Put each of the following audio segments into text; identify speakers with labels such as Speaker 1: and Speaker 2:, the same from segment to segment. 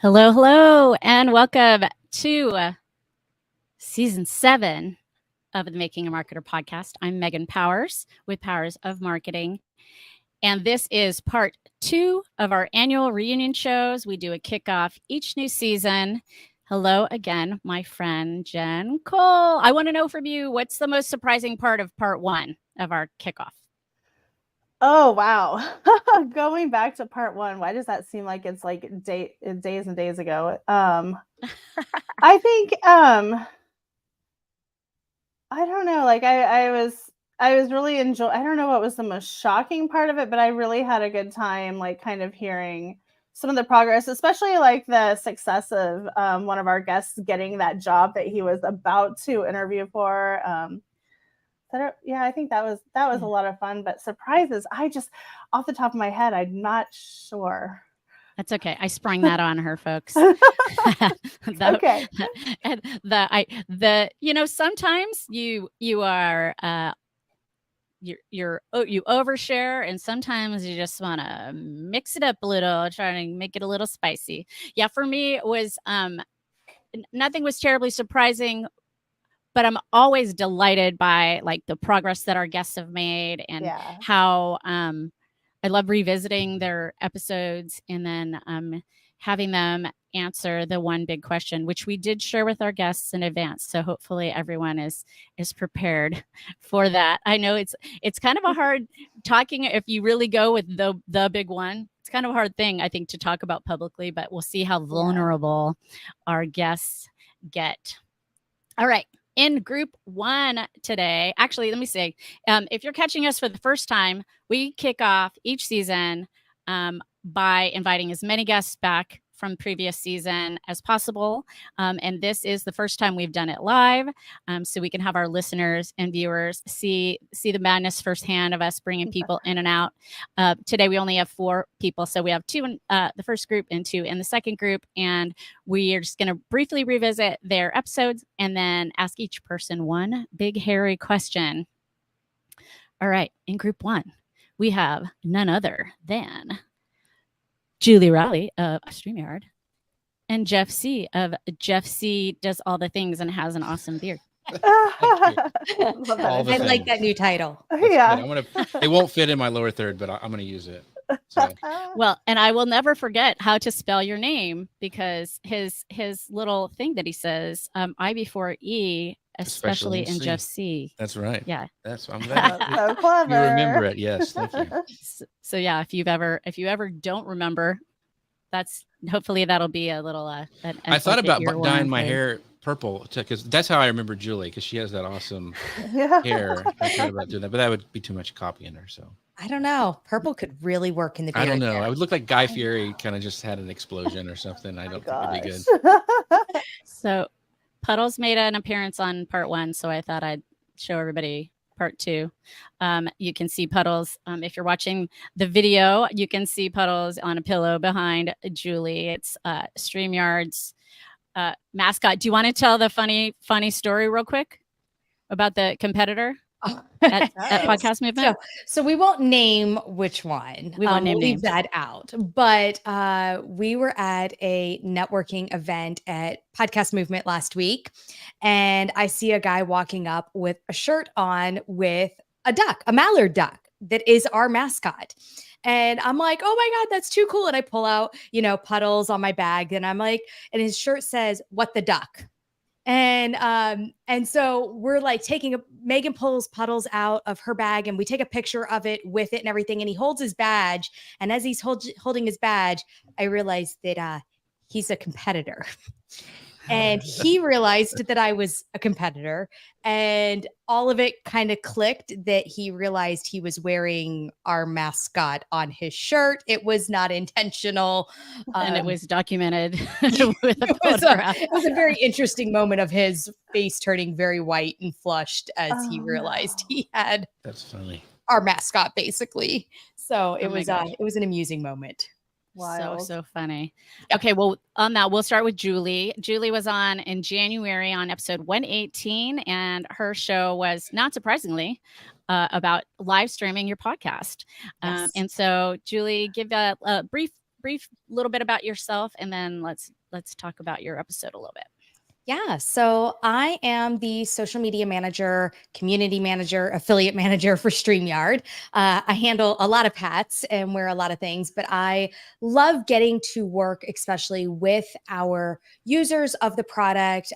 Speaker 1: Hello, hello, and welcome to season 7 of the Making a Marketer podcast. I'm Megan Powers with Powers of Marketing, and this is part 2 of our annual reunion shows. We do a kickoff each new season. Hello again, my friend Jen Cole. I want to know from you, what's the most surprising part of part 1 of our kickoff?
Speaker 2: Oh, wow. Going back to part 1, why does that seem like it's like days and days ago? I think I don't know, like I was really I don't know what was the most shocking part of it, but I really had a good time like kind of hearing some of the progress, especially like the success of one of our guests getting that job that he was about to interview for. I think that was a lot of fun. But surprises, I just off the top of my head, I'm not sure.
Speaker 1: That's okay. I sprung that on her, folks.
Speaker 2: Okay.
Speaker 1: And sometimes you are you overshare, and sometimes you just want to mix it up a little, trying to make it a little spicy. Yeah, for me it was nothing was terribly surprising, but I'm always delighted by like the progress that our guests have made, and how I love revisiting their episodes and then having them answer the one big question, which we did share with our guests in advance. So hopefully everyone is prepared for that. I know it's kind of a hard talking if you really go with the big one. It's kind of a hard thing, I think, to talk about publicly, but we'll see how vulnerable our guests get. All right. In group 1 today, actually, let me say, if you're catching us for the first time, we kick off each season by inviting as many guests back from previous season as possible. And this is the first time we've done it live, so we can have our listeners and viewers see the madness firsthand of us bringing people in and out. Today, we only have 4 people. So we have 2 in the first group and 2 in the second group. And we are just going to briefly revisit their episodes and then ask each person one big, hairy question. All right. In group 1, we have none other than Julie Raleigh of StreamYard and Jeff C. of Jeff C. Does all the things and has an awesome beard.
Speaker 3: I like that new title.
Speaker 4: It won't fit in my lower third, but I'm going to use it. So.
Speaker 1: Well, and I will never forget how to spell your name, because his little thing that he says, I before E, especially in Jeff C.
Speaker 4: That's right.
Speaker 1: Yeah.
Speaker 4: I'm glad
Speaker 2: so clever.
Speaker 4: You remember it. Yes. Thank you.
Speaker 1: So yeah, if you ever don't remember, hopefully that'll be a little.
Speaker 4: I thought about dyeing my hair purple because that's how I remember Julie, because she has that awesome hair. I thought about doing that, but that would be too much copying her. So
Speaker 3: I don't know. Purple could really work in the beard.
Speaker 4: I don't know. I would look like Guy Fieri, kind of just had an explosion or something. I don't think it'd be good.
Speaker 1: So Puddles made an appearance on part 1, so I thought I'd show everybody part 2. You can see Puddles. If you're watching the video, you can see Puddles on a pillow behind Julie. It's StreamYard's mascot. Do you want to tell the funny story real quick about the competitor at Podcast Movement?
Speaker 3: So we won't name which one.
Speaker 1: We won't
Speaker 3: leave that out. But we were at a networking event at Podcast Movement last week, and I see a guy walking up with a shirt on with a duck, a mallard duck that is our mascot. And I'm like, oh my God, that's too cool. And I pull out, Puddles on my bag, and I'm like, and his shirt says, "What the duck?" And so we're like Megan pulls Puddles out of her bag, and we take a picture of it with it and everything. And he holds his badge. And as he's holding his badge, I realized that he's a competitor. And he realized that I was a competitor, and all of it kind of clicked that he realized he was wearing our mascot on his shirt. It was not intentional.
Speaker 1: And it was documented with a photograph.
Speaker 3: It was a very interesting moment of his face turning very white and flushed as he realized he had
Speaker 4: That's funny.
Speaker 3: Our mascot, basically. So it was an amusing moment.
Speaker 2: Wild.
Speaker 1: So funny. Okay, well, on that, we'll start with Julie. Julie was on in January on episode 118, and her show was, not surprisingly, about live streaming your podcast.
Speaker 3: Yes.
Speaker 1: And so, Julie, give a brief brief little bit about yourself, and then let's talk about your episode a little bit.
Speaker 3: Yeah. So I am the social media manager, community manager, affiliate manager for StreamYard. I handle a lot of hats and wear a lot of things, but I love getting to work, especially with our users of the product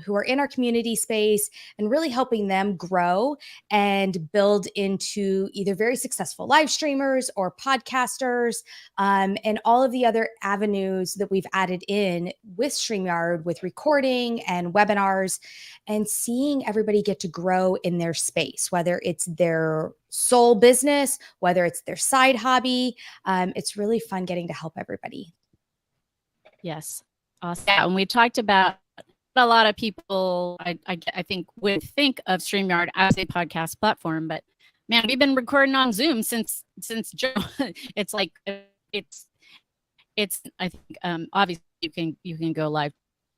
Speaker 3: who are in our community space and really helping them grow and build into either very successful live streamers or podcasters and all of the other avenues that we've added in with StreamYard with recording and webinars, and seeing everybody get to grow in their space, whether it's their sole business, whether it's their side hobby. It's really fun getting to help everybody.
Speaker 1: Yes. Awesome. Yeah, and we talked about a lot of people, I think, would think of StreamYard as a podcast platform, but man, we've been recording on Zoom since Joe. It's like it's I think obviously you can go live.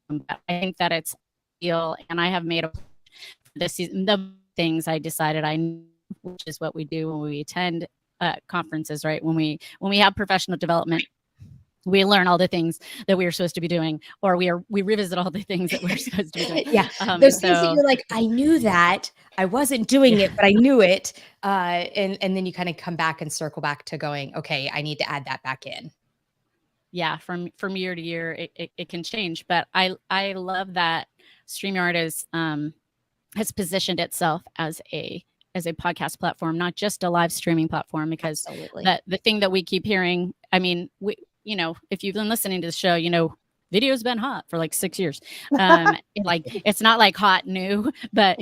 Speaker 1: But I think that it's ideal, and I have made this season the things I decided which is what we do when we attend conferences, right? When we have professional development, we learn all the things that we are supposed to be doing, or we revisit all the things that we're supposed to be doing.
Speaker 3: Yeah, those things that you're like, I knew that, I wasn't doing it, but I knew it, and then you kind of come back and circle back to going, okay, I need to add that back in.
Speaker 1: Yeah, from year to year, it can change, but I love that StreamYard has positioned itself as a podcast platform, not just a live streaming platform, because the thing that we keep hearing, I mean, if you've been listening to the show, video's been hot for like 6 years. Like it's not like hot new, but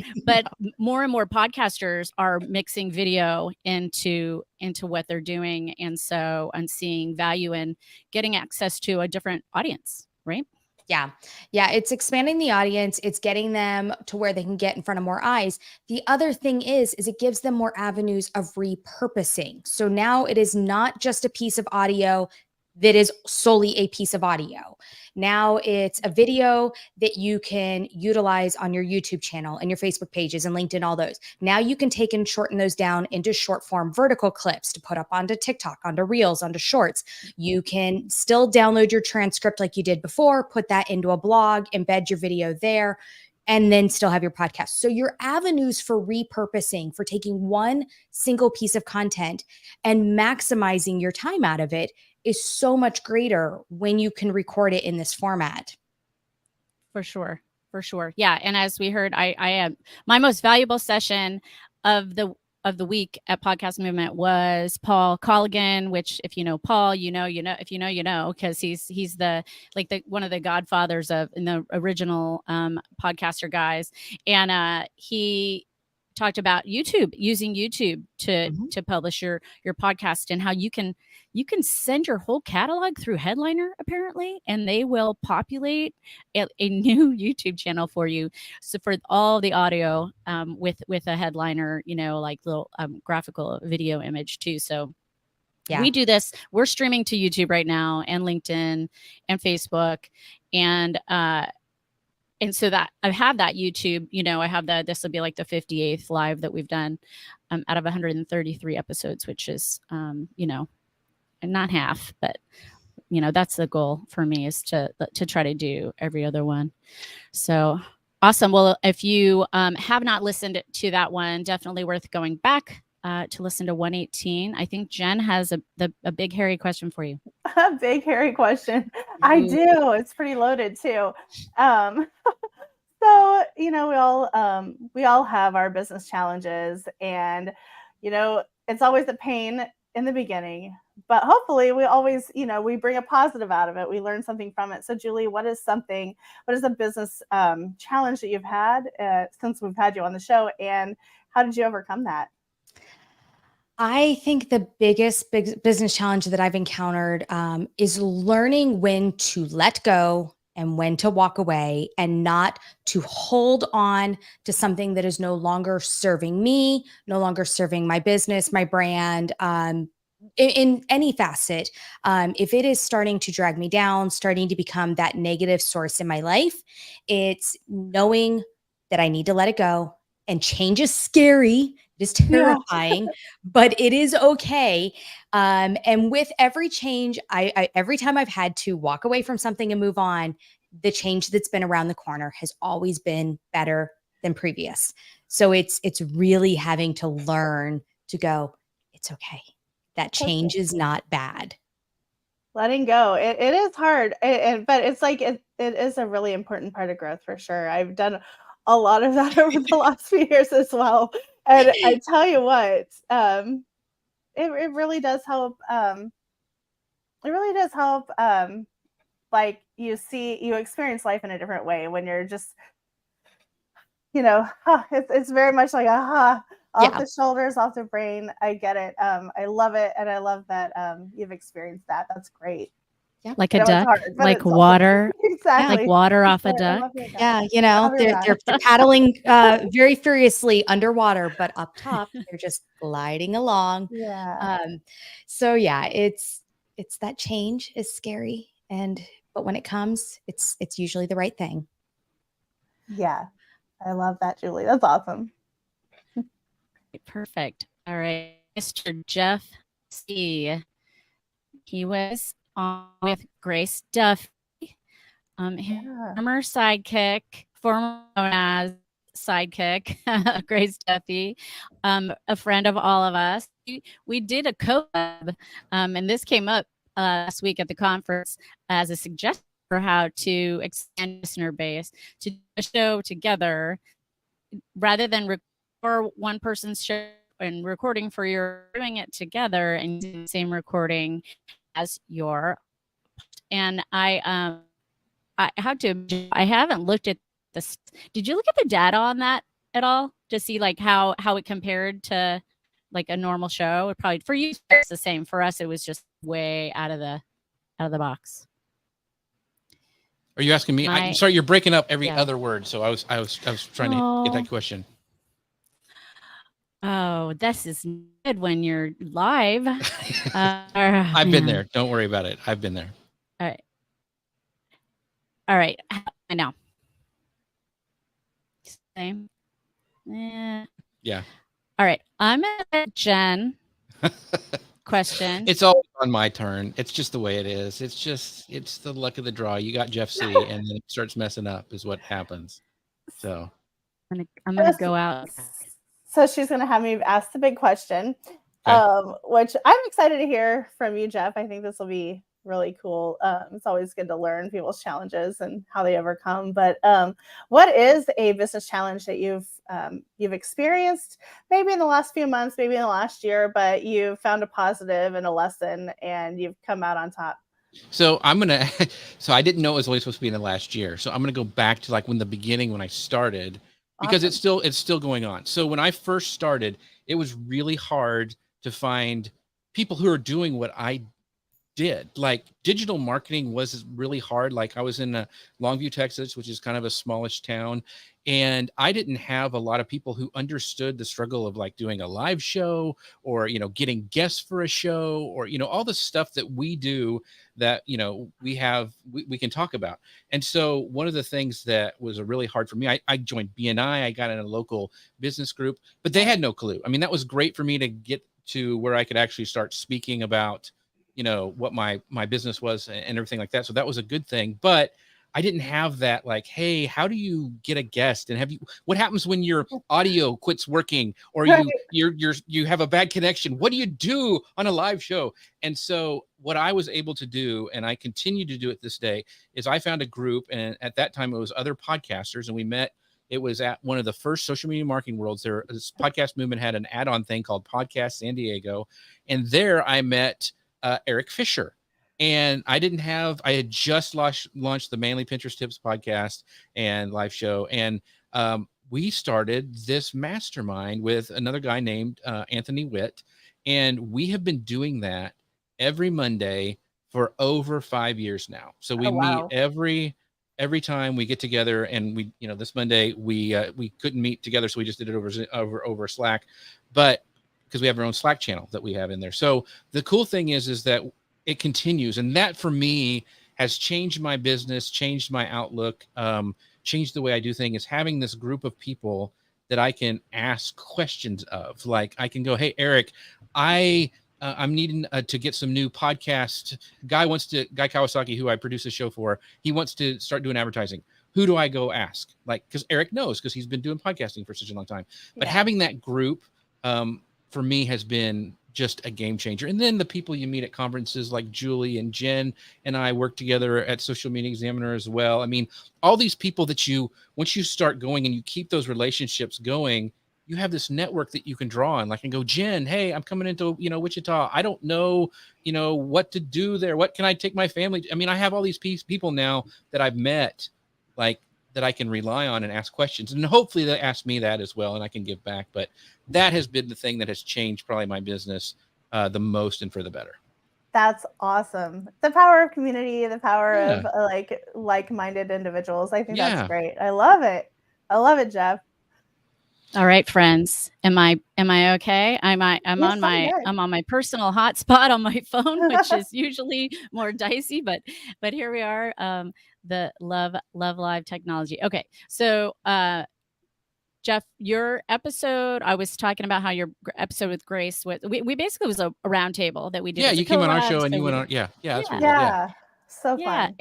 Speaker 1: more and more podcasters are mixing video into what they're doing, and seeing value in getting access to a different audience, right?
Speaker 3: Yeah. It's expanding the audience. It's getting them to where they can get in front of more eyes. The other thing is it gives them more avenues of repurposing. So now it is not just a piece of audio that is solely a piece of audio. Now it's a video that you can utilize on your YouTube channel and your Facebook pages and LinkedIn, all those. Now you can take and shorten those down into short form vertical clips to put up onto TikTok, onto Reels, onto Shorts. You can still download your transcript like you did before, put that into a blog, embed your video there, and then still have your podcast. So your avenues for repurposing, for taking one single piece of content and maximizing your time out of it is so much greater when you can record it in this format.
Speaker 1: For sure. Yeah. And as we heard, I am my most valuable session of the week at Podcast Movement was Paul Colligan, which if you know Paul, if you know, because he's the one of the godfathers in the original podcaster guys. And he talked about using YouTube to publish your podcast, and how you can send your whole catalog through Headliner apparently, and they will populate a new YouTube channel for you. So for all the audio with a Headliner, like little graphical video image too. So yeah, we do this. We're streaming to YouTube right now, and LinkedIn and Facebook, and so that I have that YouTube, I have this will be like the 58th live that we've done out of 133 episodes, which is, not half, but, that's the goal for me, is to try to do every other one. So awesome. Well, if you have not listened to that one, definitely worth going back to listen to 118. I think Jen has a big hairy question for you.
Speaker 2: A big hairy question. I do. It's pretty loaded too. So, we all have our business challenges, and, it's always a pain in the beginning, but hopefully we always, we bring a positive out of it. We learn something from it. So Julie, what is a business challenge that you've had since we've had you on the show, and how did you overcome that?
Speaker 3: I think the biggest business challenge that I've encountered is learning when to let go and when to walk away, and not to hold on to something that is no longer serving me, no longer serving my business, my brand, in any facet. If it is starting to drag me down, starting to become that negative source in my life, it's knowing that I need to let it go. And change is scary. It is terrifying, but it is okay. And with every change, I every time I've had to walk away from something and move on, the change that's been around the corner has always been better than previous. So it's really having to learn to go, it's okay. That change is not bad.
Speaker 2: Letting go. It is hard. But it's like it is a really important part of growth for sure. I've done a lot of that over the last few years as well. And I tell you what, it really does help. It really does help. Like you experience life in a different way when you're just, it's very much like off the shoulders, off the brain. I get it. I love it, and I love that you've experienced that. That's great.
Speaker 1: Yeah. Like a duck, like water,
Speaker 2: exactly,
Speaker 1: like water off a duck.
Speaker 3: Yeah, they're paddling very furiously underwater, but up top they're just gliding along.
Speaker 2: Yeah.
Speaker 3: So yeah, it's that change is scary, but when it comes, it's usually the right thing.
Speaker 2: Yeah, I love that, Julie. That's awesome.
Speaker 1: Perfect. All right, Mr. Jeff C. He was on with Grace Duffy, former sidekick, former known as sidekick, Grace Duffy, a friend of all of us. We did a collab, and this came up last week at the conference as a suggestion for how to expand listener base, to do a show together rather than record one person's show and recording for your, doing it together and using the same recording as your. And I haven't looked at this. Did you look at the data on that at all to see like how it compared to like a normal show? It probably for you it's the same. For us, it was just way out of the box.
Speaker 4: Are you asking me? Sorry, you're breaking up every other word. So I was trying to get that question.
Speaker 1: Oh, this is good when you're live.
Speaker 4: I've been there. Don't worry about it. I've been there.
Speaker 1: All right. I know. Same.
Speaker 4: Yeah.
Speaker 1: All right. I'm at Jen. Question.
Speaker 4: It's always on my turn. It's just the way it is. It's the luck of the draw. You got Jeff C, and then it starts messing up is what happens. So
Speaker 1: I'm gonna go out.
Speaker 2: So she's gonna have me ask the big question, which I'm excited to hear from you, Jeff. I think this will be really cool. It's always good to learn people's challenges and how they overcome. But what is a business challenge that you've experienced, maybe in the last few months, maybe in the last year, but you found a positive and a lesson, and you've come out on top?
Speaker 4: So so I didn't know it was only supposed to be in the last year. So I'm gonna go back to like when I started, because it's still going on. So when I first started, it was really hard to find people who are doing what I did. Like digital marketing was really hard. Like I was in Longview, Texas, which is kind of a smallish town. And I didn't have a lot of people who understood the struggle of like doing a live show or, getting guests for a show or, all the stuff that we do that, we can talk about. And so one of the things that was really hard for me, I joined BNI, I got in a local business group, but they had no clue. I mean, that was great for me to get to where I could actually start speaking about what my business was and everything like that. So that was a good thing, but I didn't have that like, hey, how do you get a guest? And what happens when your audio quits working or you have a bad connection? What do you do on a live show? And so what I was able to do, and I continue to do it this day, is I found a group, and at that time it was other podcasters, and we met. It was at one of the first social media marketing worlds. This podcast movement had an add-on thing called Podcast San Diego, and there I met Eric Fisher. And I had just launched the Manly Pinterest Tips podcast and live show. And we started this mastermind with another guy named Anthony Witt. And we have been doing that every Monday for over 5 years now. So we meet every time we get together, and we, this Monday we couldn't meet together. So we just did it over Slack, but because we have our own Slack channel that we have in there. So the cool thing is that it continues. And that for me has changed my business, changed my outlook, changed the way I do things, is having this group of people that I can ask questions of. Like I can go, hey, Eric, I I'm needing to get some new podcast. Guy Kawasaki, who I produce a show for, he wants to start doing advertising. Who do I go ask? Like, because Eric knows, because he's been doing podcasting for such a long time. But having that group for me has been just a game changer. And then the people you meet at conferences, like Julie and Jen and I work together at Social Media Examiner as well. I mean, all these people that once you start going and you keep those relationships going, you have this network that you can draw on. Like, I can go, Jen, hey, I'm coming into, Wichita. I don't know, what to do there. What can I take my family? I mean, I have all these people now that I've met, like, that I can rely on and ask questions. And hopefully they ask me that as well, and I can give back. But that has been the thing that has changed probably my business the most and for the better.
Speaker 2: That's awesome. The power of community, the power of like-minded individuals. I think that's great. I love it. I love it, Jeff.
Speaker 1: All right, friends. Am I okay? I'm on my personal hotspot on my phone, which is usually more dicey, but here we are. The love live technology. Okay. So Jeff, your episode, I was talking about how your episode with Grace we basically was a round table that we did.
Speaker 4: Yeah, you came on our show and you went on. Yeah, that's really good.
Speaker 2: So fun.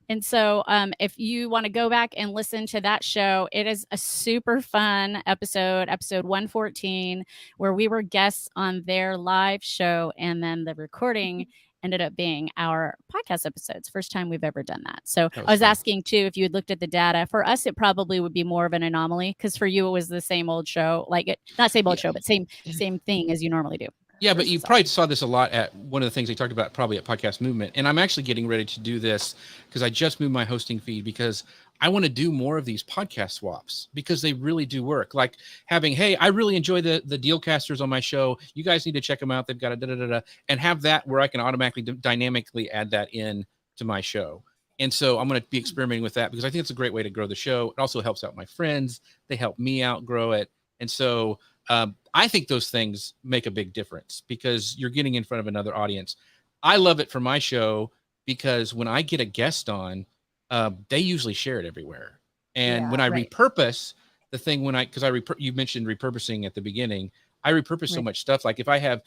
Speaker 1: And so if you want to go back and listen to that show, it is a super fun episode 114, where we were guests on their live show, and then the recording ended up being our podcast episodes. First time we've ever done that. So I was asking too, if you had looked at the data. For us, it probably would be more of an anomaly, because for you it was the same old show, not same old show, but same thing as you normally do.
Speaker 4: Yeah, but you probably saw this a lot at one of the things they talked about probably at Podcast Movement. And I'm actually getting ready to do this because I just moved my hosting feed, because I want to do more of these podcast swaps, because they really do work. Like having, hey, I really enjoy the Dealcasters on my show. You guys need to check them out. They've got a da-da-da-da. And have that where I can automatically dynamically add that in to my show. And so I'm going to be experimenting with that, because I think it's a great way to grow the show. It also helps out my friends. They help me out grow it. And so I think those things make a big difference, because you're getting in front of another audience. I love it for my show, because when I get a guest on, they usually share it everywhere. And when I repurpose the thing, you mentioned repurposing at the beginning, I repurpose so much stuff. Like if I have,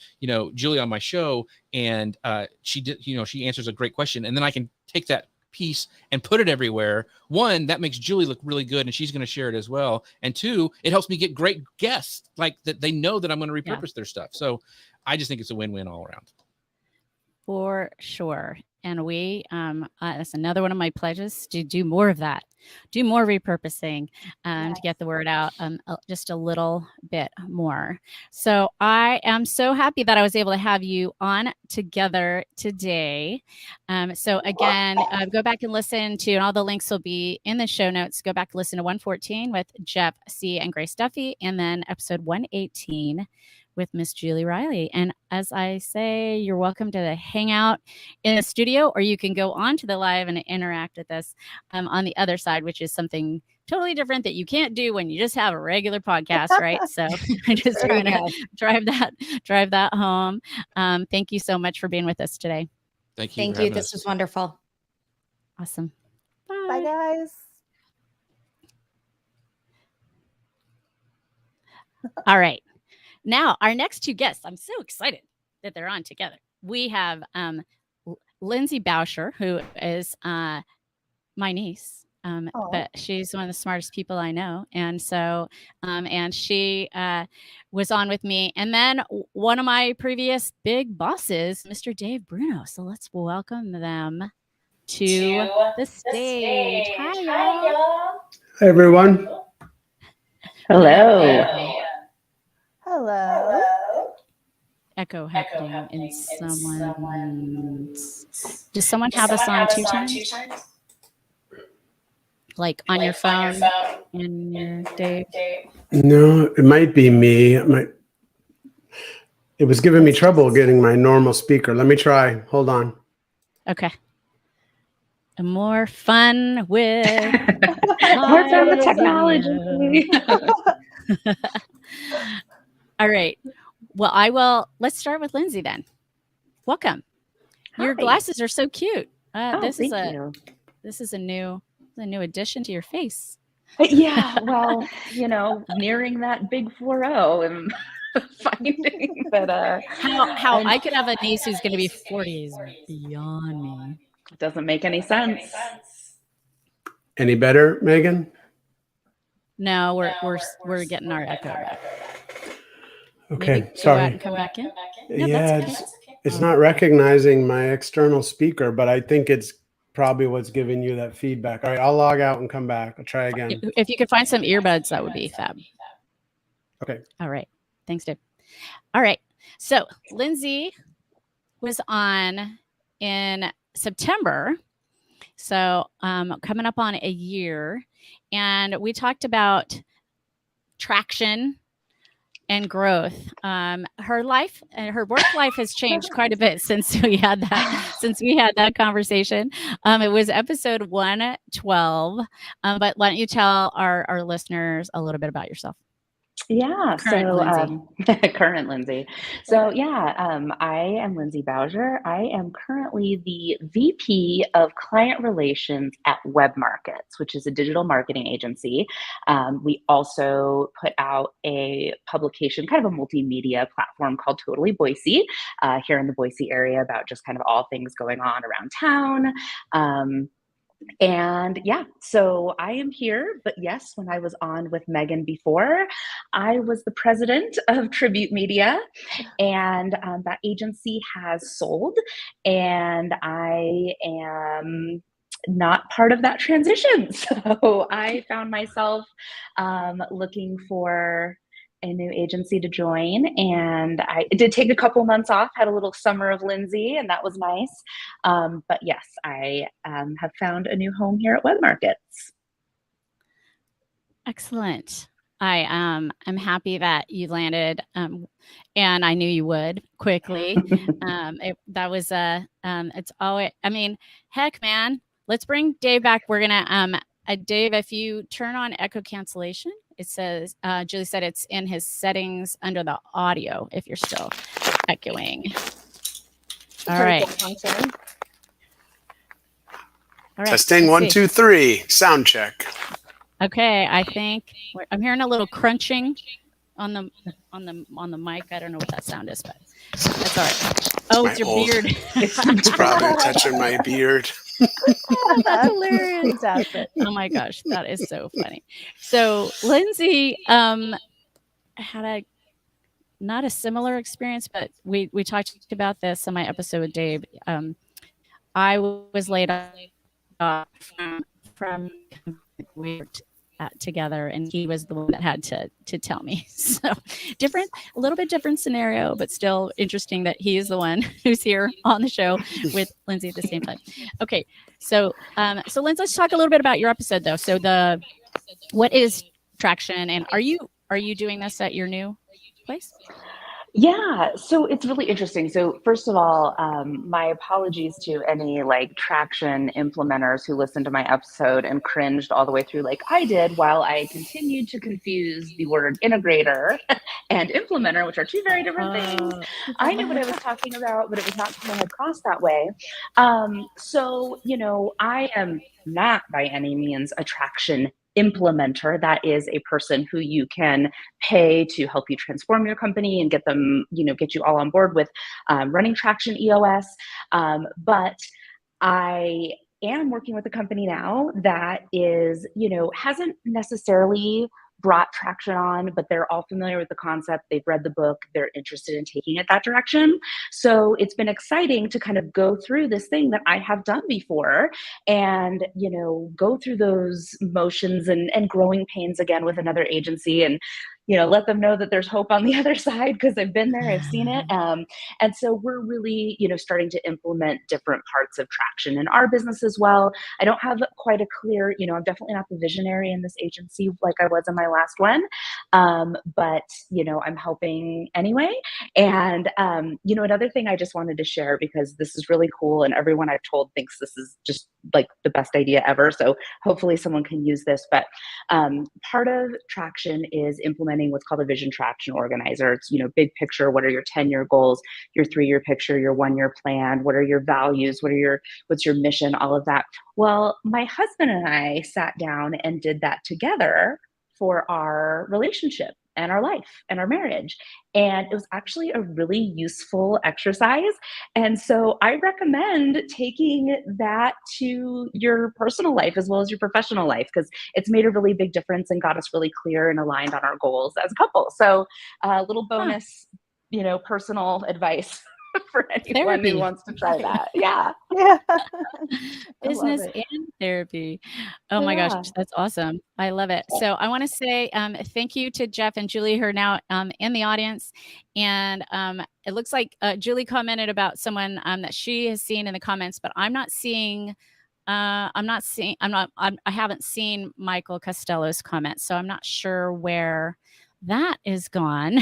Speaker 4: Julie on my show and she answers a great question, and then I can take that piece and put it everywhere. One, that makes Julie look really good, and she's going to share it as well. And two, it helps me get great guests, like that they know that I'm going to repurpose their stuff. So I just think it's a win-win all around.
Speaker 1: For sure. And that's another one of my pledges, to do more of that, do more repurposing to get the word out just a little bit more. So I am so happy that I was able to have you on together today. So again, go back and listen to, and all the links will be in the show notes. Go back and listen to 114 with Jeff C. and Grace Duffy, and then episode 118 with Miss Julie Riley. And as I say, you're welcome to hang out in the studio, or you can go on to the live and interact with us on the other side, which is something totally different that you can't do when you just have a regular podcast, right? So I'm just trying to drive that home. Thank you so much for being with us today.
Speaker 4: Thank you.
Speaker 3: Thank you. This was wonderful.
Speaker 1: Awesome. Bye.
Speaker 2: Bye, guys.
Speaker 1: All right. Now, our next two guests, I'm so excited that they're on together. We have Lindsay Bauscher, who is my niece, but she's one of the smartest people I know. And so, and she was on with me. And then one of my previous big bosses, Mr. Dave Bruno. So let's welcome them to the stage. Hi, y'all.
Speaker 5: Hi, everyone.
Speaker 6: Hello.
Speaker 2: Hello.
Speaker 1: Echo happening in someone's. Does someone have us on two times? Like on your phone in your Dave?
Speaker 5: No, it might be me. It was giving me trouble getting my normal speaker. Let me try. Hold on.
Speaker 1: Okay. More fun with
Speaker 6: more fun with technology.
Speaker 1: All right. Well, let's start with Lindsay then. Welcome.
Speaker 6: Hi.
Speaker 1: Your glasses are so cute. This is a new addition to your face.
Speaker 6: Yeah, well, nearing that big 4-0, and finding that
Speaker 1: How I could have a niece who's going to be 40 is beyond me.
Speaker 6: it doesn't make any sense.
Speaker 5: Any better, Megan?
Speaker 1: No, we're getting our echo back.
Speaker 5: Okay,
Speaker 1: Maybe go out
Speaker 5: sorry.
Speaker 1: and come back in. No,
Speaker 5: Yeah,
Speaker 1: that's okay.
Speaker 5: it's not recognizing my external speaker, but I think it's probably what's giving you that feedback. All right, I'll log out and come back. I'll try again.
Speaker 1: If you could find some earbuds, that would be fab.
Speaker 5: Okay.
Speaker 1: All right. Thanks, Dave. All right. So Lindsay was on in September. So coming up on a year. And we talked about traction and growth. Her life and her work life has changed quite a bit since we had that conversation. It was episode 112. But why don't you tell our listeners a little bit about yourself?
Speaker 6: Yeah,
Speaker 1: Current Lindsay.
Speaker 6: Current Lindsay. So I am Lindsay Bowser. I am currently the VP of Client Relations at Web Markets, which is a digital marketing agency. We also put out a publication, kind of a multimedia platform called Totally Boise, here in the Boise area, about just kind of all things going on around town. And yeah, so I am here, but yes, when I was on with Megan before, I was the president of Tribute Media, and that agency has sold, and I am not part of that transition. So I found myself looking for a new agency to join, and I did take a couple months off, had a little summer of Lindsay, and that was nice. But yes, I have found a new home here at Web Markets.
Speaker 1: Excellent. I'm happy that you landed, and I knew you would quickly. That was it's always. I mean, heck, man. Let's bring Dave back. We're gonna Dave, if you turn on echo cancellation, it says Julie said it's in his settings under the audio. If you're still echoing. All right. All right.
Speaker 5: Testing
Speaker 1: let's
Speaker 5: 1,
Speaker 1: see.
Speaker 5: 2, 3. Sound check.
Speaker 1: Okay, I think I'm hearing a little crunching on the mic. I don't know what that sound is, but that's all right. Oh, it's your beard.
Speaker 5: It's probably touching my beard.
Speaker 1: Oh, that's hilarious.
Speaker 2: Fantastic.
Speaker 1: Oh my gosh, that is so funny. So Lindsay had not a similar experience, but we talked about this in my episode with Dave. I was laid off from we worked together, and he was the one that had to tell me. So a little bit different scenario, but still interesting that he is the one who's here on the show with Lindsay at the same time. Okay, so Lindsay, let's talk a little bit about your episode though. So what is traction, and are you doing this at your new place?
Speaker 6: Yeah, so it's really interesting. So first of all, my apologies to any traction implementers who listened to my episode and cringed all the way through like I did, while I continued to confuse the word integrator and implementer, which are two very different things. I knew what I was talking about, but it was not coming across that way. So, I am not by any means a traction implementer. That is a person who you can pay to help you transform your company and get them, get you all on board with running Traction EOS. But I am working with a company now that is, hasn't necessarily brought traction on, but they're all familiar with the concept. They've read the book. They're interested in taking it that direction. So it's been exciting to kind of go through this thing that I have done before and, go through those motions and growing pains again with another agency and, let them know that there's hope on the other side because I've been there, I've seen it. And so we're really, starting to implement different parts of traction in our business as well. I don't have quite a clear, I'm definitely not the visionary in this agency like I was in my last one. But, I'm helping anyway. And, another thing I just wanted to share, because this is really cool and everyone I've told thinks this is just like the best idea ever. So hopefully someone can use this. But part of traction is implementing what's called a vision traction organizer. It's, big picture. What are your 10-year goals, your 3-year picture, your 1-year plan? What are your values? What's your mission? All of that. Well, my husband and I sat down and did that together for our relationship. and our life and our marriage. And it was actually a really useful exercise. And so I recommend taking that to your personal life as well as your professional life, because it's made a really big difference and got us really clear and aligned on our goals as a couple. So a little bonus, personal advice for anyone
Speaker 1: Therapy.
Speaker 6: who wants to try that. Yeah.
Speaker 2: Yeah. I love
Speaker 1: Business
Speaker 2: it.
Speaker 1: and therapy. Oh my gosh,
Speaker 6: Yeah.
Speaker 1: that's awesome. I love it. So I want to say thank you to Jeff and Julie who are now in the audience. And it looks like Julie commented about someone that she has seen in the comments, but I haven't seen Michael Costello's comment, so I'm not sure where that is gone.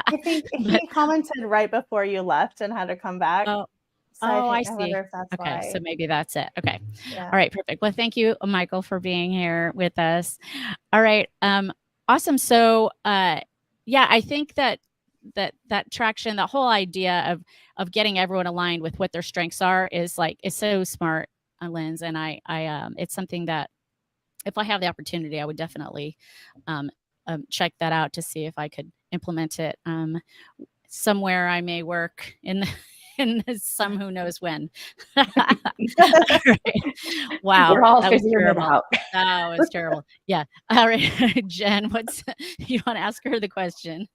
Speaker 2: I think he commented right before you left and had to come back.
Speaker 1: Oh,
Speaker 2: So
Speaker 1: I
Speaker 2: I
Speaker 1: see.
Speaker 2: wonder if that's
Speaker 1: Okay,
Speaker 2: why.
Speaker 1: so maybe that's it. Okay.
Speaker 2: Yeah.
Speaker 1: All right, perfect. Well, thank you, Michael, for being here with us. All right. Awesome. So yeah, I think that traction, the whole idea of getting everyone aligned with what their strengths are is so smart, Linz. And I it's something that if I have the opportunity, I would definitely check that out to see if I could implement it somewhere I may work in some who knows when. Right. Wow,
Speaker 6: We're all
Speaker 1: that was
Speaker 6: figuring it
Speaker 1: terrible.
Speaker 6: out.
Speaker 1: That was terrible. Yeah. All right, Jen, you want to ask her the question?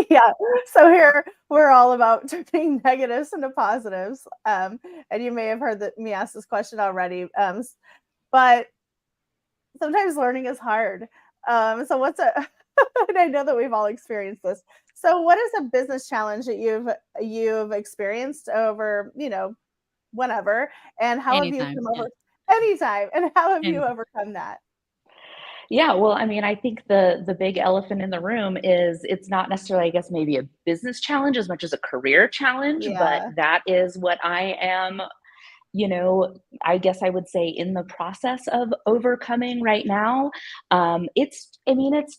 Speaker 2: Yeah. So here we're all about turning negatives into positives. And you may have heard me ask this question already. But sometimes learning is hard. So what's and I know that we've all experienced this. So what is a business challenge that you've experienced over, whenever, and how have you
Speaker 1: Anytime.
Speaker 2: come
Speaker 1: Yeah.
Speaker 2: over anytime, and how have you
Speaker 1: Anytime.
Speaker 2: overcome that?
Speaker 6: Yeah, well, I mean, I think the big elephant in the room is it's not necessarily, I guess, maybe a business challenge as much as a career challenge, but
Speaker 2: Yeah.
Speaker 6: that is what I am, I guess I would say in the process of overcoming right now. It's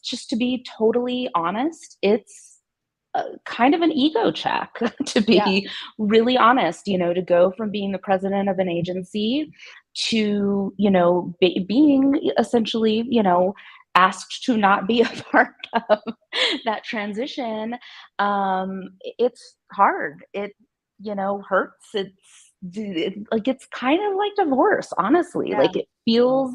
Speaker 6: just to be totally honest, it's kind of an ego check to
Speaker 2: Yeah.
Speaker 6: be really honest, to go from being the president of an agency to, being essentially, asked to not be a part of that transition. It's hard. It, hurts. It's kind of like divorce, honestly.
Speaker 2: Yeah.
Speaker 6: Like it feels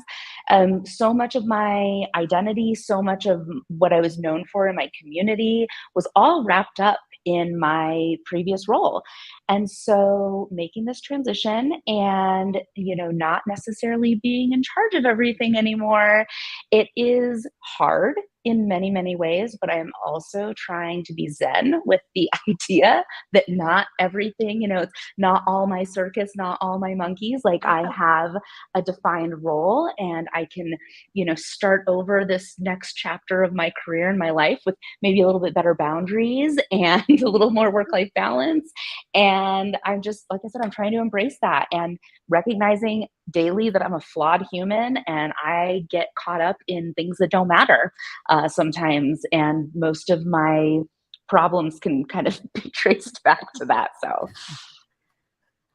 Speaker 6: so much of my identity, so much of what I was known for in my community was all wrapped up in my previous role. And so making this transition and, not necessarily being in charge of everything anymore, it is hard in many, many ways, but I am also trying to be zen with the idea that not everything, it's not all my circus, not all my monkeys. Like I have a defined role and I can, start over this next chapter of my career and my life with maybe a little bit better boundaries and a little more work-life balance. And I'm just, like I said, I'm trying to embrace that and recognizing daily that I'm a flawed human and I get caught up in things that don't matter sometimes. And most of my problems can kind of be traced back to that. So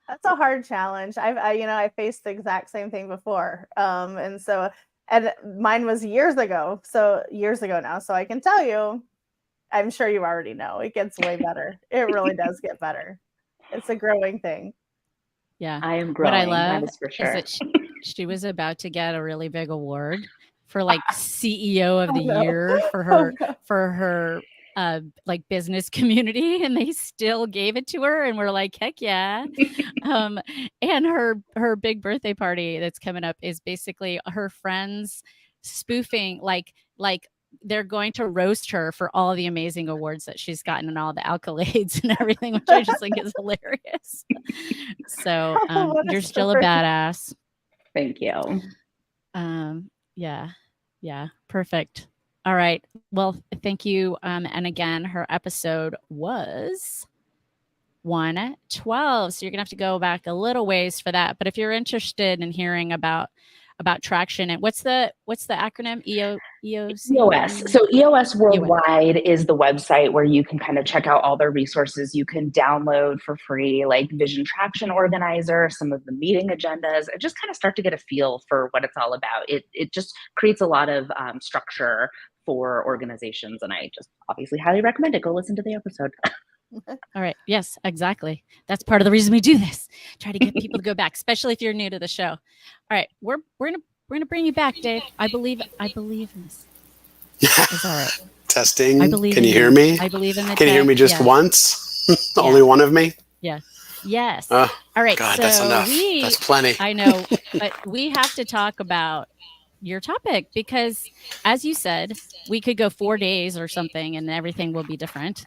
Speaker 2: That's a hard challenge. I faced the exact same thing before. And mine was years ago. So years ago now. So I can tell you, I'm sure you already know, it gets way better. It really does get better. It's a growing thing.
Speaker 1: Yeah.
Speaker 6: I am
Speaker 1: What
Speaker 6: growing.
Speaker 1: I love
Speaker 6: that is for
Speaker 1: is
Speaker 6: sure.
Speaker 1: that she was about to get a really big award for CEO of the
Speaker 2: Oh, no.
Speaker 1: year for her business community, and they still gave it to her, and we're like, heck yeah. And her big birthday party that's coming up is basically her friends spoofing like they're going to roast her for all the amazing awards that she's gotten and all the accolades and everything, which I just think is hilarious. So you're still a badass.
Speaker 6: Thank you.
Speaker 1: Yeah, perfect. All right. Well, thank you. And again, her episode was 112. So you're gonna have to go back a little ways for that. But if you're interested in hearing about traction and what's the acronym? EOC?
Speaker 6: EOS. So EOS Worldwide is the website where you can kind of check out all their resources. You can download for free, like Vision Traction Organizer, some of the meeting agendas, and just kind of start to get a feel for what it's all about. It just creates a lot of structure for organizations, and I just obviously highly recommend it. Go listen to the episode.
Speaker 1: All right. Yes, exactly. That's part of the reason we do this. Try to get people to go back, especially if you're new to the show. All right, we're gonna bring you back, Dave. I believe in this. It's all right.
Speaker 5: Testing.
Speaker 1: I believe.
Speaker 5: Can
Speaker 1: in
Speaker 5: you hear me?
Speaker 1: I believe in the.
Speaker 5: Can you hear me just once? Only one of me?
Speaker 1: Yeah. Yes.
Speaker 5: All
Speaker 1: right.
Speaker 5: God,
Speaker 1: so
Speaker 5: that's enough. That's plenty.
Speaker 1: I know, but we have to talk about your topic because, as you said, we could go 4 days or something, and everything will be different.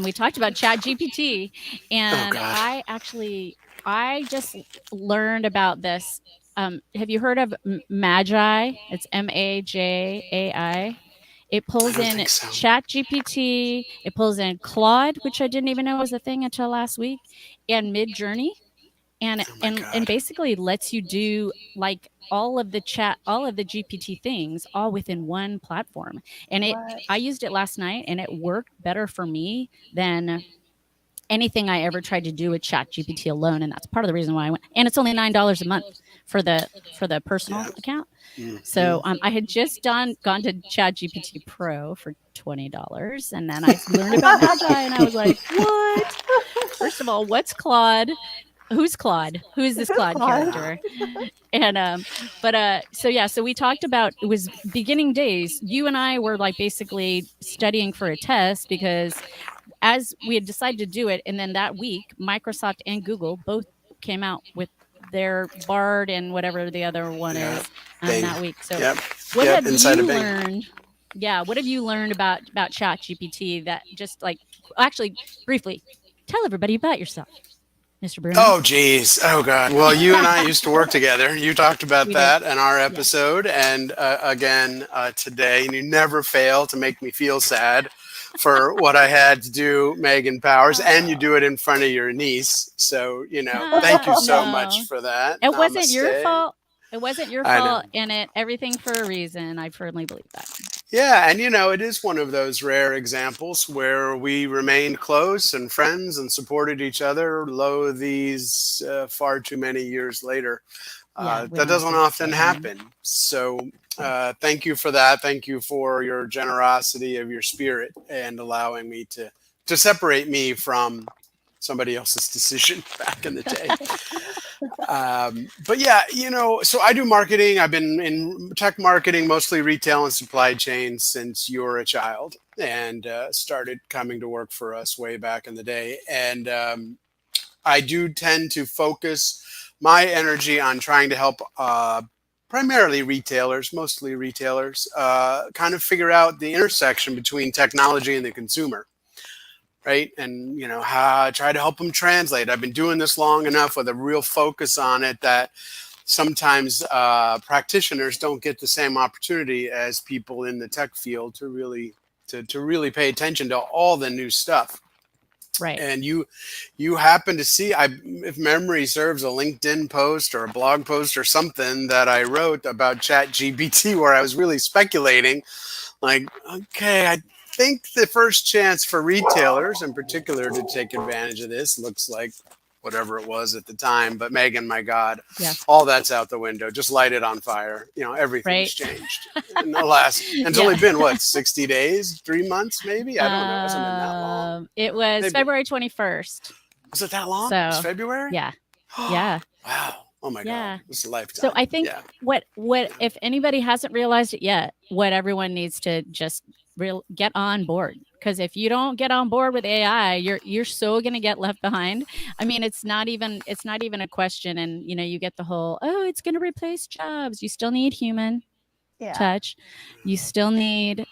Speaker 1: We talked about Chat GPT, and I just learned about this. Have you heard of Magi? It's MAJAI. It pulls in Chat GPT. It pulls in Claude, which I didn't even know was a thing until last week, and Midjourney, and basically lets you do like all of the GPT things all within one platform. And I used it last night, and it worked better for me than anything I ever tried to do with Chat GPT alone. And that's part of the reason why I went. And it's only $9 a month for the personal account. So I had just gone to Chat GPT Pro for $20, and then I learned about Magi, and I was like, "What? First of all, what's Claude? Who's Claude? Who is this Claude character?" And so we talked about, it was beginning days. You and I were like basically studying for a test because as we had decided to do it, and then that week, Microsoft and Google both came out with their Bard and whatever the other one is that week. So what have you learned? Yeah, what have you learned about Chat GPT that just like, actually, briefly, tell everybody about yourself, Mr. Bruno.
Speaker 5: Oh, geez. Oh, God. Well, you and I used to work together. You talked about that in our episode. And again, today, and you never fail to make me feel sad for what I had to do, Megan Powers, and you do it in front of your niece. So, thank you so much for that.
Speaker 1: It wasn't your fault. It wasn't your fault, and everything for a reason. I firmly believe that.
Speaker 5: Yeah, and it is one of those rare examples where we remained close and friends and supported each other, lo these far too many years later. That doesn't often happen. So thank you for that. Thank you for your generosity of your spirit and allowing me to separate me from somebody else's decision back in the day. But yeah, so I do marketing. I've been in tech marketing, mostly retail and supply chain since you were a child, and started coming to work for us way back in the day. And I do tend to focus my energy on trying to help primarily retailers, mostly retailers, kind of figure out the intersection between technology and the consumer. Right. And, try to help them translate. I've been doing this long enough with a real focus on it that sometimes practitioners don't get the same opportunity as people in the tech field to really pay attention to all the new stuff.
Speaker 1: Right.
Speaker 5: And you happen to see, if memory serves, a LinkedIn post or a blog post or something that I wrote about Chat GPT where I was really speculating, like, okay, I think the first chance for retailers in particular to take advantage of this looks like whatever it was at the time. But Megan, my God, all that's out the window. Just light it on fire. Everything's changed in the last, and it's only been 60 days, 3 months, maybe. I don't know. It hasn't been that long.
Speaker 1: It was maybe. February 21st.
Speaker 5: Was it that long? It was February?
Speaker 1: Yeah. Yeah.
Speaker 5: Wow. Oh my God. This is a lifetime.
Speaker 1: So I think what if anybody hasn't realized it yet, what everyone needs to just get on board, because if you don't get on board with AI, you're so going to get left behind. I mean, it's not even a question. And you get the whole, it's going to replace jobs. You still need human touch. You still need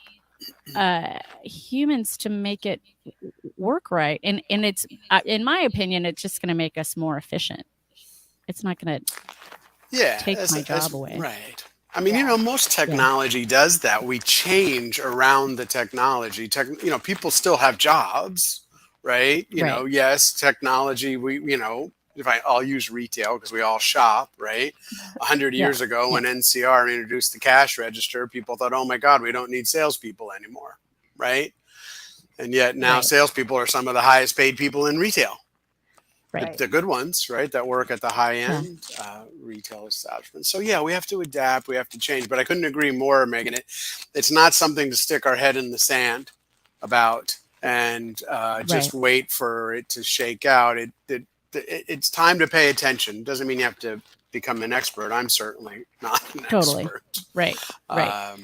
Speaker 1: humans to make it work right. And it's in my opinion, it's just going to make us more efficient. It's not going to take my job away.
Speaker 5: Right. I mean, most technology does that. We change around the technology. People still have jobs, right? Yes, technology, I'll use retail because we all shop, right? 100 years ago, when NCR introduced the cash register, people thought, oh my God, we don't need salespeople anymore, right? And yet now salespeople are some of the highest paid people in retail.
Speaker 1: Right.
Speaker 5: The good ones, right, that work at the high end retail establishments. So yeah, we have to adapt, we have to change. But I couldn't agree more, Megan. It's not something to stick our head in the sand about and just wait for it to shake out. It's time to pay attention. Doesn't mean you have to become an expert. I'm certainly not an expert.
Speaker 1: Right.
Speaker 5: But,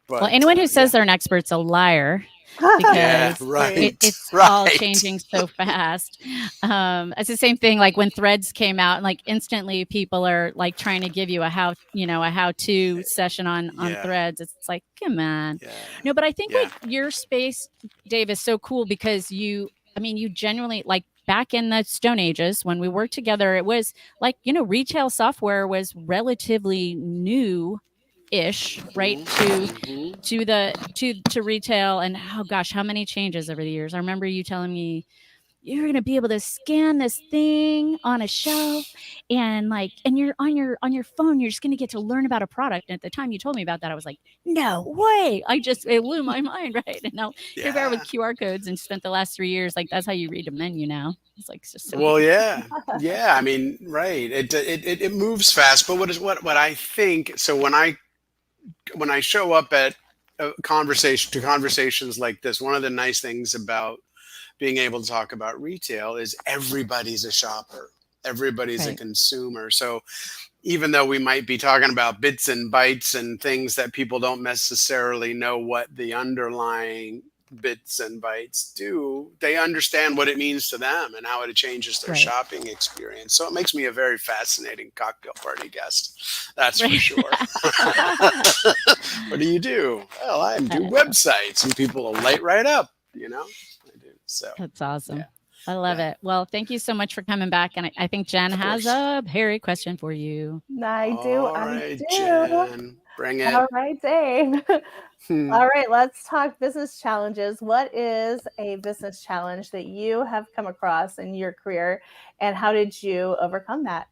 Speaker 1: well, anyone who says they're an expert's a liar. Because it's all changing so fast. It's the same thing like when Threads came out, and like instantly people are like trying to give you a how-to session on Threads. It's like, come on. No, but I think like your space, Dave, is so cool because you genuinely, like, back in the Stone Ages when we worked together, it was like, retail software was relatively new ish, right, to retail. And oh gosh, how many changes over the years. I remember you telling me you're going to be able to scan this thing on a shelf and you're on your phone, you're just going to get to learn about a product. And at the time you told me about that, I was like, no way. It blew my mind, right? And now you're there with QR codes and spent the last 3 years, like, that's how you read a menu now. It's like, it's just so
Speaker 5: well, yeah. I mean, right. It moves fast, but what I think, so when I show up at conversations like this, one of the nice things about being able to talk about retail is everybody's a shopper, everybody's a consumer. So even though we might be talking about bits and bytes and things that people don't necessarily know what the underlying bits and bytes do, they understand what it means to them and how it changes their shopping experience. So it makes me a very fascinating cocktail party guest. That's for sure. What do you do? Well, I do websites, and people will light right up, I do. So
Speaker 1: that's awesome. I love it. Well, thank you so much for coming back. And I think Jen has a Harry question for you.
Speaker 2: I do.
Speaker 5: All right, Jen, bring it.
Speaker 2: All right, Dave. All right, let's talk business challenges. What is a business challenge that you have come across in your career, and how did you overcome that?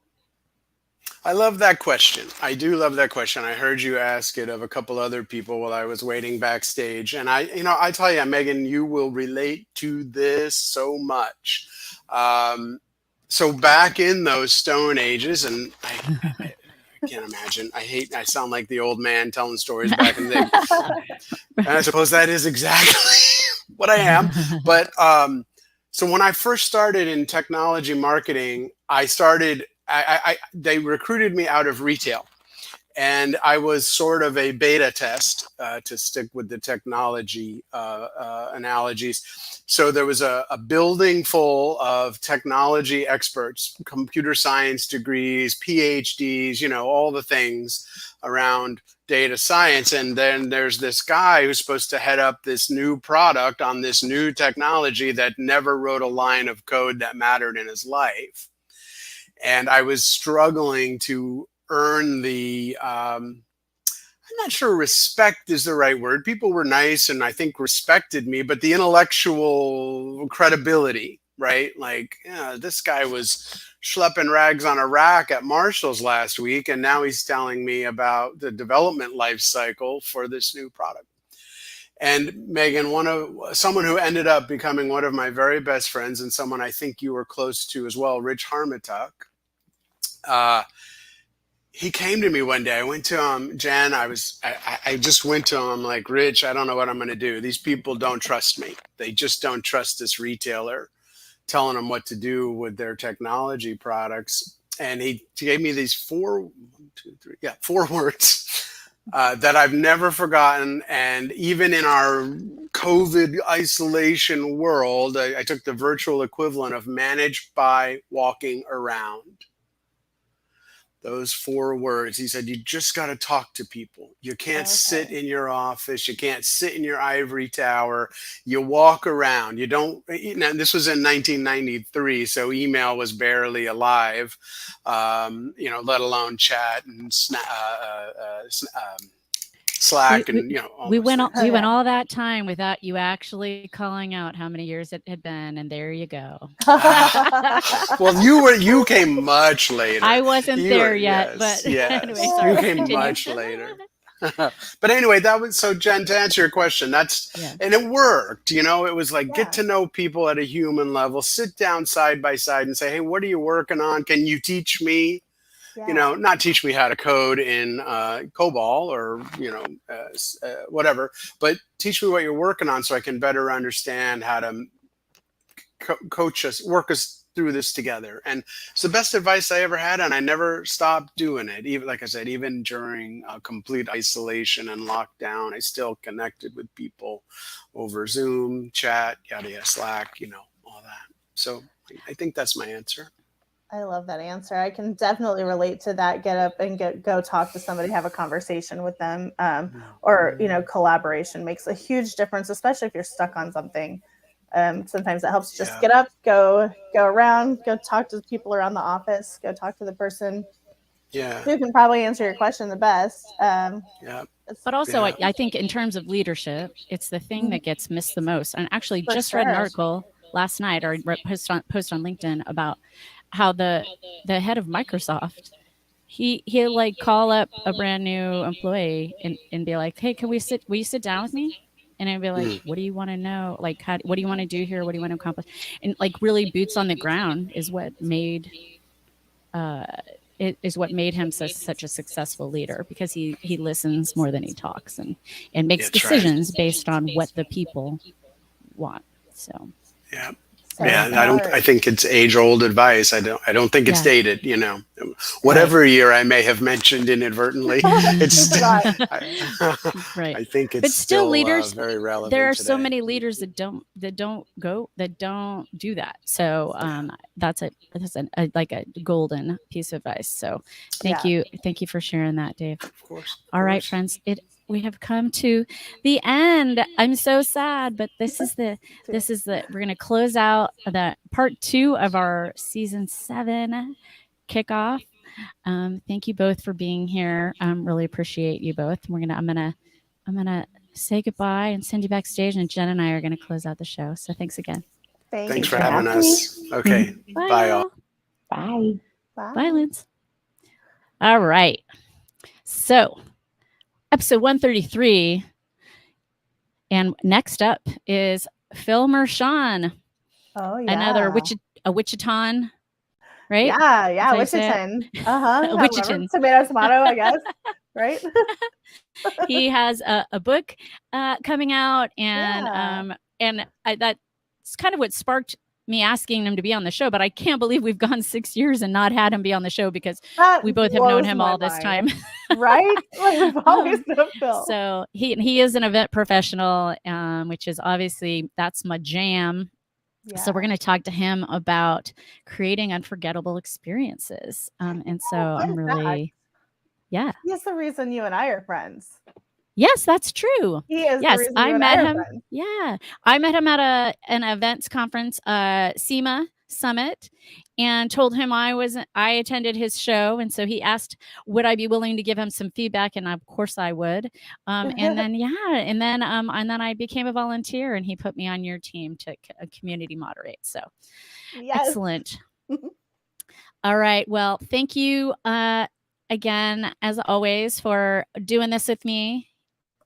Speaker 5: I love that question. I do love that question. I heard you ask it of a couple other people while I was waiting backstage. And I tell you, Megan, you will relate to this so much. So back in those Stone Ages, and I can't imagine. I sound like the old man telling stories back in the day. And I suppose that is exactly what I am. But so when I first started in technology marketing, they recruited me out of retail, and I was sort of a beta test, to stick with the technology analogies. So there was a building full of technology experts, computer science degrees, PhDs, all the things around data science. And then there's this guy who's supposed to head up this new product on this new technology that never wrote a line of code that mattered in his life. And I was struggling to earn the, I'm not sure respect is the right word. People were nice and I think respected me, but the intellectual credibility, right? Like, this guy was schlepping rags on a rack at Marshall's last week, and now he's telling me about the development life cycle for this new product. And Megan, someone who ended up becoming one of my very best friends, and someone I think you were close to as well, Rich Harmatuck, he came to me one day. I went to him, Jan. I just went to him like, Rich, I don't know what I'm going to do. These people don't trust me. They just don't trust this retailer telling them what to do with their technology products. And he gave me these four words that I've never forgotten. And even in our COVID isolation world, I took the virtual equivalent of manage by walking around. Those 4 words. He said, you just got to talk to people. You can't sit in your office. You can't sit in your ivory tower. You walk around. You don't, this was in 1993, so email was barely alive, let alone chat and Slack and all
Speaker 1: we
Speaker 5: those
Speaker 1: went
Speaker 5: things.
Speaker 1: we went all that time without you actually calling out how many years it had been, and there you go.
Speaker 5: Well, you came much later.
Speaker 1: I wasn't
Speaker 5: You
Speaker 1: there
Speaker 5: were-
Speaker 1: yet,
Speaker 5: yes,
Speaker 1: but
Speaker 5: yes.
Speaker 1: anyway, sorry.
Speaker 5: You came
Speaker 1: Continue.
Speaker 5: much later. But anyway, that was so, Jen, to answer your question,
Speaker 1: Yeah.
Speaker 5: and it worked. It was like,
Speaker 2: Yeah.
Speaker 5: get to know people at a human level, sit down side by side and say, hey, what are you working on? Can you teach me?
Speaker 2: Yeah.
Speaker 5: Not teach me how to code in COBOL or whatever, but teach me what you're working on so I can better understand how to coach us, work us through this together. And it's the best advice I ever had, and I never stopped doing it. Even, like I said, even during complete isolation and lockdown, I still connected with people over Zoom, chat, yada yada, Slack, all that. So I think that's my answer.
Speaker 2: I love that answer. I can definitely relate to that. Get up and go talk to somebody, have a conversation with them, or collaboration makes a huge difference, especially if you're stuck on something. Sometimes it helps just get up, go around, go talk to the people around the office, go talk to the person who can probably answer your question the best.
Speaker 1: But also, I think in terms of leadership, it's the thing that gets missed the most. And actually, just read an article last night, or post on LinkedIn, about how the head of Microsoft, he'll like call up a brand new employee and be like, hey, will you sit down with me? And I'd be like, what do you want to know? Like, what do you want to do here? What do you want to accomplish? And like, really, boots on the ground is what made him such a successful leader, because he listens more than he talks, and makes decisions based on what the people want. So
Speaker 5: I think it's age-old advice. I don't think it's dated. Whatever year I may have mentioned inadvertently, it's
Speaker 1: right.
Speaker 5: I think it's
Speaker 1: but still leaders.
Speaker 5: Very relevant.
Speaker 1: There are
Speaker 5: today.
Speaker 1: so many leaders that don't do that. So that's a golden piece of advice. So thank you for sharing that, Dave.
Speaker 5: Of course.
Speaker 1: All right, friends. We have come to the end. I'm so sad, but this is the we're going to close out the part 2 of our season 7 kickoff. Thank you both for being here. Really appreciate you both. I'm gonna say goodbye and send you backstage, and Jen and I are going to close out the show. So thanks again.
Speaker 5: Thanks for having us. Okay. Bye all.
Speaker 6: Bye.
Speaker 1: Bye, Linz. All right. So episode 133. And next up is Phil Mershon.
Speaker 2: Oh, yeah.
Speaker 1: Another Wichitan, right?
Speaker 2: Yeah, Wichitan.
Speaker 1: Wichitan.
Speaker 2: Tomato, I guess. Right?
Speaker 1: He has a book coming out, and that's kind of what sparked me asking him to be on the show. But I can't believe we've gone 6 years and not had him be on the show, because we both have known him all this time.
Speaker 2: Right? We've always known Phil.
Speaker 1: So he is an event professional, which is obviously, that's my jam. Yeah. So we're going to talk to him about creating unforgettable experiences. And so I'm really,
Speaker 2: He's the reason you and I are friends.
Speaker 1: Yes, that's true.
Speaker 2: He is.
Speaker 1: Yes,
Speaker 2: the reason
Speaker 1: I
Speaker 2: you
Speaker 1: met
Speaker 2: and I
Speaker 1: him.
Speaker 2: are friends.
Speaker 1: Yeah, I met him at an events conference, SEMA Summit, and told him I attended his show, and so he asked, would I be willing to give him some feedback, and of course I would. And then I became a volunteer, and he put me on your team to community moderate. So excellent. All right. Well, thank you again, as always, for doing this with me.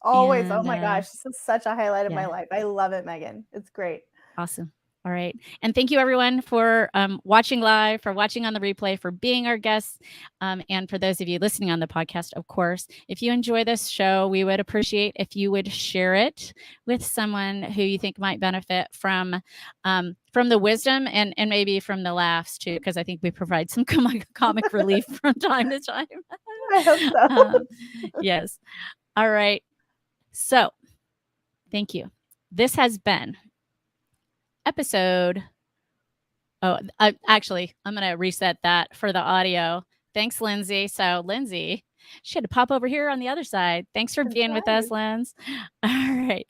Speaker 2: Always. Oh my gosh, this is such a highlight of my life. I love it, Megan. It's great.
Speaker 1: Awesome. All right. And thank you, everyone, for watching live, for watching on the replay, for being our guests. And for those of you listening on the podcast, of course, if you enjoy this show, we would appreciate if you would share it with someone who you think might benefit from the wisdom and maybe from the laughs, too, because I think we provide some comic relief from time to time.
Speaker 2: I hope so.
Speaker 1: Yes. All right. So thank you. This has been episode. Actually, I'm going to reset that for the audio. Thanks, Lindsay. So Lindsay, she had to pop over here on the other side. Thanks for being with us, Linz. All right.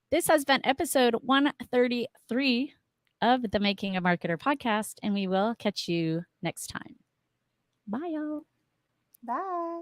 Speaker 1: This has been episode 133 of the Making a Marketer podcast, and we will catch you next time. Bye, y'all.
Speaker 2: Bye.